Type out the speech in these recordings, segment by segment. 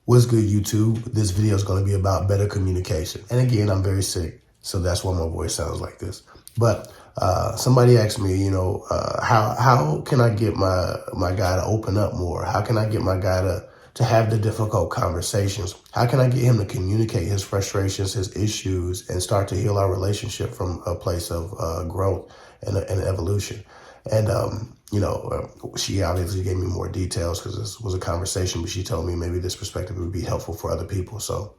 What's good, YouTube? This video is going to be about better communication. And again, I'm very sick, so that's why my voice sounds like this. But somebody asked me, how can I get my guy to open up more? How can I get my guy to have the difficult conversations? How can I get him to communicate his frustrations, his issues, and start to heal our relationship from a place of growth and evolution? And, she obviously gave me more details because this was a conversation, but she told me maybe this perspective would be helpful for other people. So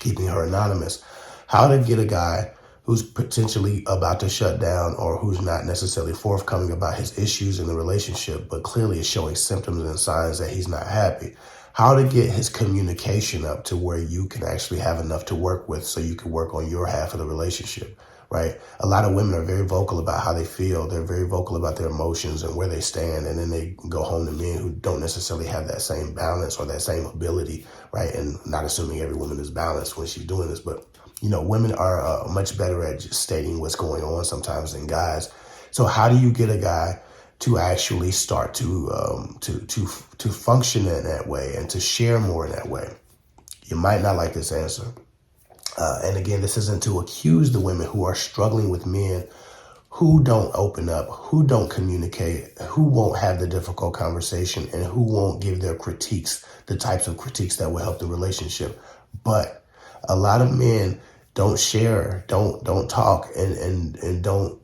keeping her anonymous, how to get a guy who's potentially about to shut down or who's not necessarily forthcoming about his issues in the relationship, but clearly is showing symptoms and signs that he's not happy. How to get his communication up to where you can actually have enough to work with so you can work on your half of the relationship, right? A lot of women are very vocal about how they feel. They're very vocal about their emotions and where they stand. And then they go home to men who don't necessarily have that same balance or that same ability, right? And not assuming every woman is balanced when she's doing this, but women are much better at just stating what's going on sometimes than guys. So how do you get a guy to actually start to function in that way and to share more in that way? You might not like this answer. And again, this isn't to accuse the women who are struggling with men who don't open up, who don't communicate, who won't have the difficult conversation, and who won't give their critiques, the types of critiques that will help the relationship. But a lot of men don't share, don't talk, and don't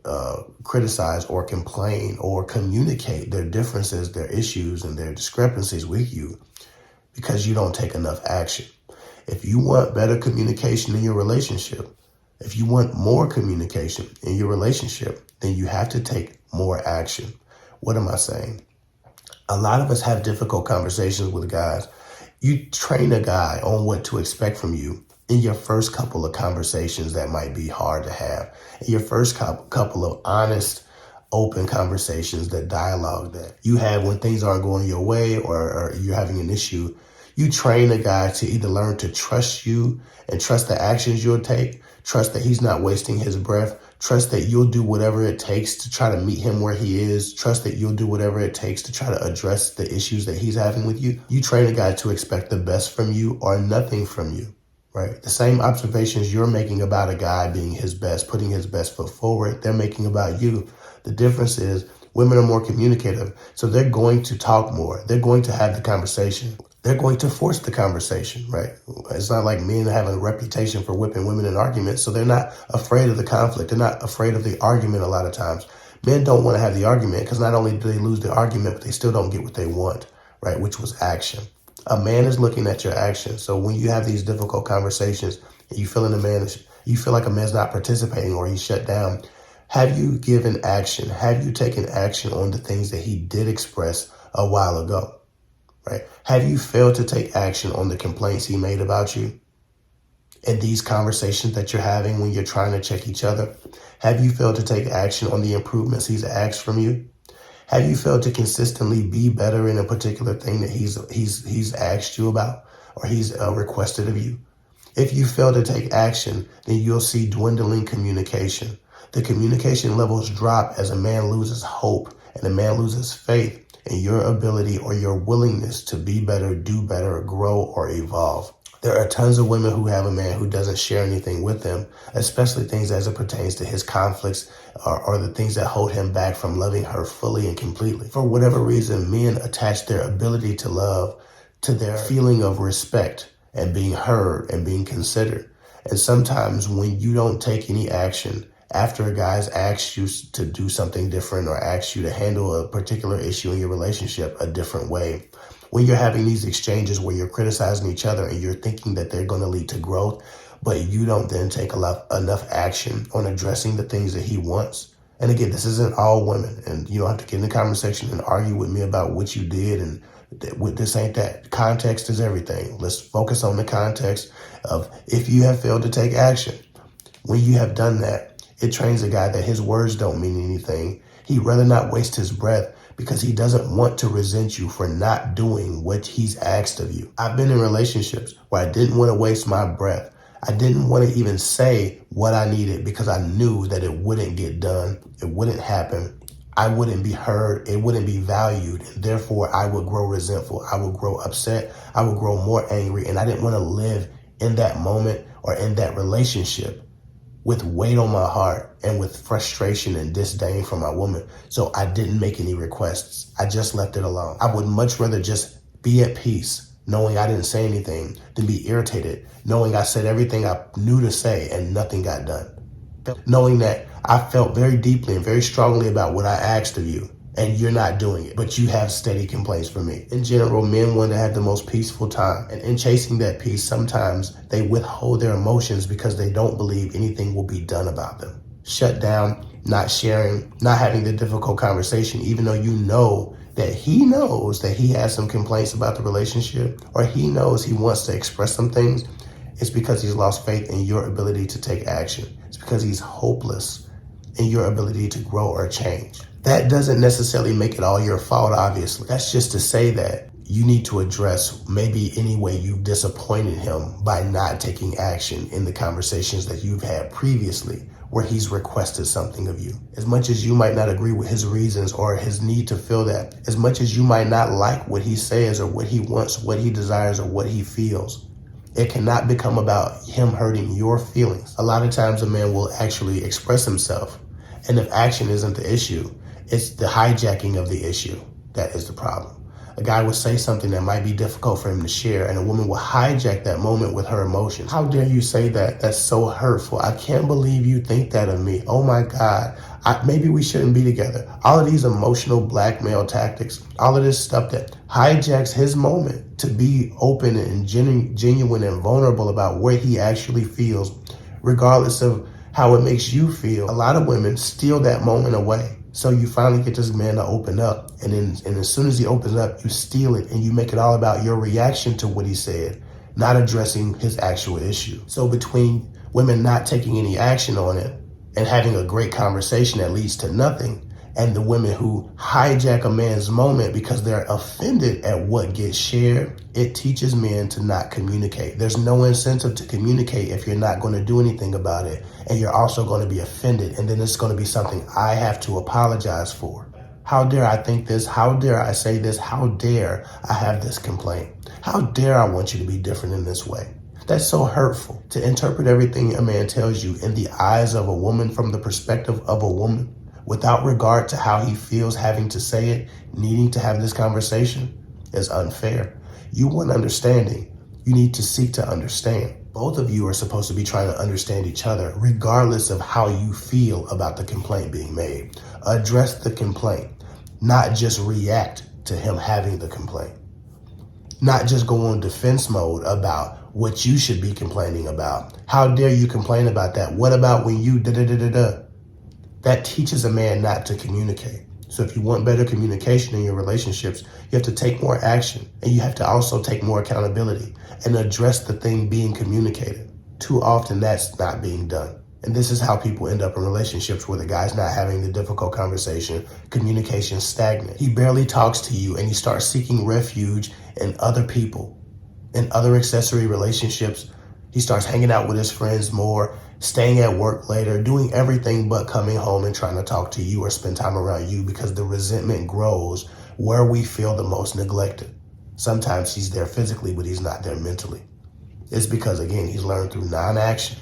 criticize or complain or communicate their differences, their issues, and their discrepancies with you because you don't take enough action. If you want better communication in your relationship, if you want more communication in your relationship, then you have to take more action. What am I saying? A lot of us have difficult conversations with guys. You train a guy on what to expect from you in your first couple of conversations that might be hard to have. In your first couple of honest, open conversations, that dialogue that you have when things aren't going your way or you're having an issue. You train a guy to either learn to trust you and trust the actions you'll take, trust that he's not wasting his breath, trust that you'll do whatever it takes to try to meet him where he is, trust that you'll do whatever it takes to try to address the issues that he's having with you. You train a guy to expect the best from you or nothing from you, right? The same observations you're making about a guy being his best, putting his best foot forward, they're making about you. The difference is women are more communicative, so they're going to talk more. They're going to have the conversation. They're going to force the conversation, right? It's not like men have a reputation for whipping women in arguments, so they're not afraid of the conflict. They're not afraid of the argument a lot of times. Men don't want to have the argument because not only do they lose the argument, but they still don't get what they want, right? Which was action. A man is looking at your action. So when you have these difficult conversations and you feel like a man's not participating or he's shut down, have you given action? Have you taken action on the things that he did express a while ago? Right? Have you failed to take action on the complaints he made about you? And these conversations that you're having when you're trying to check each other, have you failed to take action on the improvements he's asked from you? Have you failed to consistently be better in a particular thing that he's asked you about or he's requested of you? If you fail to take action, then you'll see dwindling communication. The communication levels drop as a man loses hope and a man loses faith in your ability or your willingness to be better, do better, grow, or evolve. There are tons of women who have a man who doesn't share anything with them, especially things as it pertains to his conflicts or the things that hold him back from loving her fully and completely. For whatever reason, men attach their ability to love to their feeling of respect and being heard and being considered. And sometimes when you don't take any action after a guy's asked you to do something different or asked you to handle a particular issue in your relationship a different way, when you're having these exchanges where you're criticizing each other and you're thinking that they're going to lead to growth, but you don't then take enough action on addressing the things that he wants. And again, this isn't all women, and you don't have to get in the conversation and argue with me about what you did and this ain't that. Context is everything. Let's focus on the context of if you have failed to take action. When you have done that, it trains a guy that his words don't mean anything. He'd rather not waste his breath because he doesn't want to resent you for not doing what he's asked of you. I've been in relationships where I didn't want to waste my breath. I didn't want to even say what I needed because I knew that it wouldn't get done. It wouldn't happen. I wouldn't be heard, it wouldn't be valued, and therefore I would grow resentful, I would grow upset, I would grow more angry, and I didn't want to live in that moment or in that relationship with weight on my heart and with frustration and disdain for my woman. So I didn't make any requests. I just left it alone. I would much rather just be at peace, knowing I didn't say anything, than be irritated, knowing I said everything I knew to say and nothing got done. Knowing that I felt very deeply and very strongly about what I asked of you, and you're not doing it, but you have steady complaints from me. In general, men want to have the most peaceful time. And in chasing that peace, sometimes they withhold their emotions because they don't believe anything will be done about them. Shut down, not sharing, not having the difficult conversation, even though you know that he knows that he has some complaints about the relationship, or he knows he wants to express some things. It's because he's lost faith in your ability to take action. It's because he's hopeless in your ability to grow or change. That doesn't necessarily make it all your fault, obviously. That's just to say that you need to address maybe any way you've disappointed him by not taking action in the conversations that you've had previously where he's requested something of you. As much as you might not agree with his reasons or his need to feel that, as much as you might not like what he says or what he wants, what he desires, or what he feels, it cannot become about him hurting your feelings. A lot of times a man will actually express himself, and if action isn't the issue, it's the hijacking of the issue that is the problem. A guy will say something that might be difficult for him to share, and a woman will hijack that moment with her emotions. How dare you say that? That's so hurtful. I can't believe you think that of me. Oh my God. Maybe we shouldn't be together. All of these emotional blackmail tactics, all of this stuff that hijacks his moment to be open and genuine and vulnerable about where he actually feels, regardless of how it makes you feel. A lot of women steal that moment away. So you finally get this man to open up, and as soon as he opens up, you steal it and you make it all about your reaction to what he said, not addressing his actual issue. So between women not taking any action on it and having a great conversation that leads to nothing, and the women who hijack a man's moment because they're offended at what gets shared, it teaches men to not communicate. There's no incentive to communicate if you're not going to do anything about it, and you're also going to be offended, and then it's going to be something I have to apologize for. How dare I think this? How dare I say this? How dare I have this complaint? How dare I want you to be different in this way? That's so hurtful. To interpret everything a man tells you in the eyes of a woman from the perspective of a woman, without regard to how he feels having to say it, needing to have this conversation, is unfair. You want understanding. You need to seek to understand. Both of you are supposed to be trying to understand each other, regardless of how you feel about the complaint being made. Address the complaint, not just react to him having the complaint. Not just go on defense mode about what you should be complaining about. How dare you complain about that? What about when you da-da-da-da-da? That teaches a man not to communicate. So if you want better communication in your relationships, you have to take more action, and you have to also take more accountability and address the thing being communicated. Too often that's not being done. And this is how people end up in relationships where the guy's not having the difficult conversation, communication stagnant. He barely talks to you, and he starts seeking refuge in other people, in other accessory relationships. He starts hanging out with his friends more, staying at work later, doing everything but coming home and trying to talk to you or spend time around you, because the resentment grows where we feel the most neglected. Sometimes he's there physically, but he's not there mentally. It's because, again, he's learned through non-action,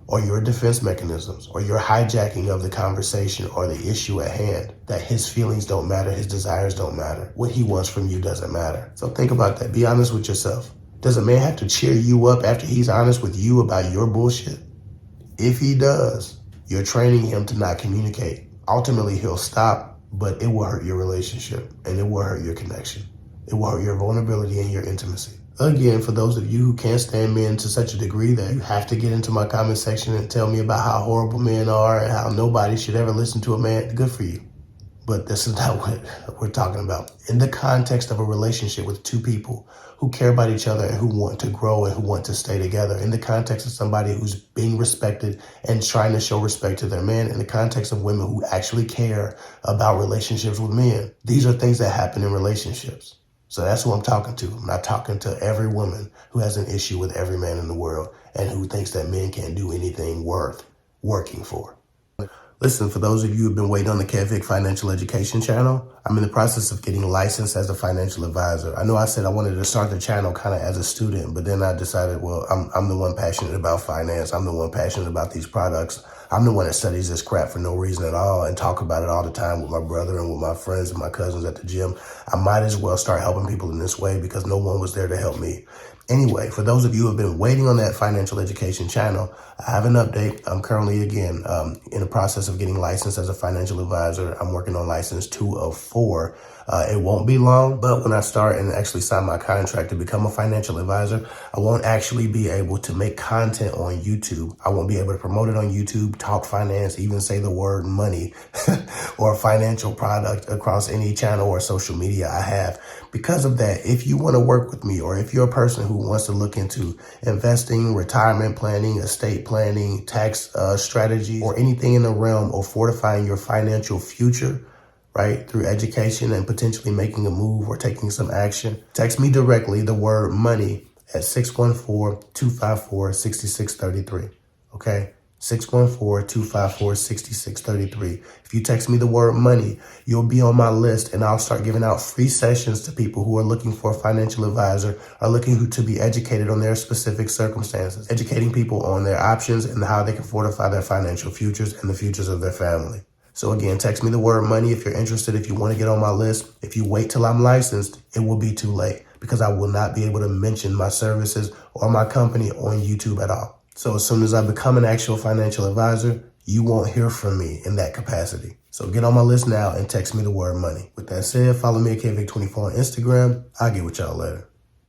or your defense mechanisms, or your hijacking of the conversation or the issue at hand, that his feelings don't matter, his desires don't matter. What he wants from you doesn't matter. So think about that. Be honest with yourself. Does a man have to cheer you up after he's honest with you about your bullshit? If he does, you're training him to not communicate. Ultimately, he'll stop, but it will hurt your relationship, and it will hurt your connection. It will hurt your vulnerability and your intimacy. Again, for those of you who can't stand men to such a degree that you have to get into my comment section and tell me about how horrible men are and how nobody should ever listen to a man, good for you. But this is not what we're talking about. In the context of a relationship with two people who care about each other and who want to grow and who want to stay together, in the context of somebody who's being respected and trying to show respect to their man, in the context of women who actually care about relationships with men, these are things that happen in relationships. So that's who I'm talking to. I'm not talking to every woman who has an issue with every man in the world and who thinks that men can't do anything worth working for. Listen, for those of you who've been waiting on the KFIC Financial Education channel, I'm in the process of getting licensed as a financial advisor. I know I said I wanted to start the channel kind of as a student, but then I decided, well, I'm the one passionate about finance. I'm the one passionate about these products. I'm the one that studies this crap for no reason at all and talk about it all the time with my brother and with my friends and my cousins at the gym. I might as well start helping people in this way because no one was there to help me. Anyway, for those of you who have been waiting on that financial education channel, I have an update. I'm currently, again, in the process of getting licensed as a financial advisor. I'm working on license 2 of 4. It won't be long, but when I start and actually sign my contract to become a financial advisor, I won't actually be able to make content on YouTube. I won't be able to promote it on YouTube, talk finance, even say the word money or financial product across any channel or social media I have. Because of that, if you want to work with me, or if you're a person who wants to look into investing, retirement planning, estate planning, tax strategy, or anything in the realm of fortifying your financial future, right, through education and potentially making a move or taking some action, text me directly the word money at 614-254-6633. Okay? 614-254-6633. If you text me the word money, you'll be on my list, and I'll start giving out free sessions to people who are looking for a financial advisor, are looking to be educated on their specific circumstances, educating people on their options and how they can fortify their financial futures and the futures of their family. So again, text me the word money if you're interested, if you want to get on my list. If you wait till I'm licensed, it will be too late because I will not be able to mention my services or my company on YouTube at all. So as soon as I become an actual financial advisor, you won't hear from me in that capacity. So get on my list now and text me the word money. With that said, follow me at KVIC24 on Instagram. I'll get with y'all later.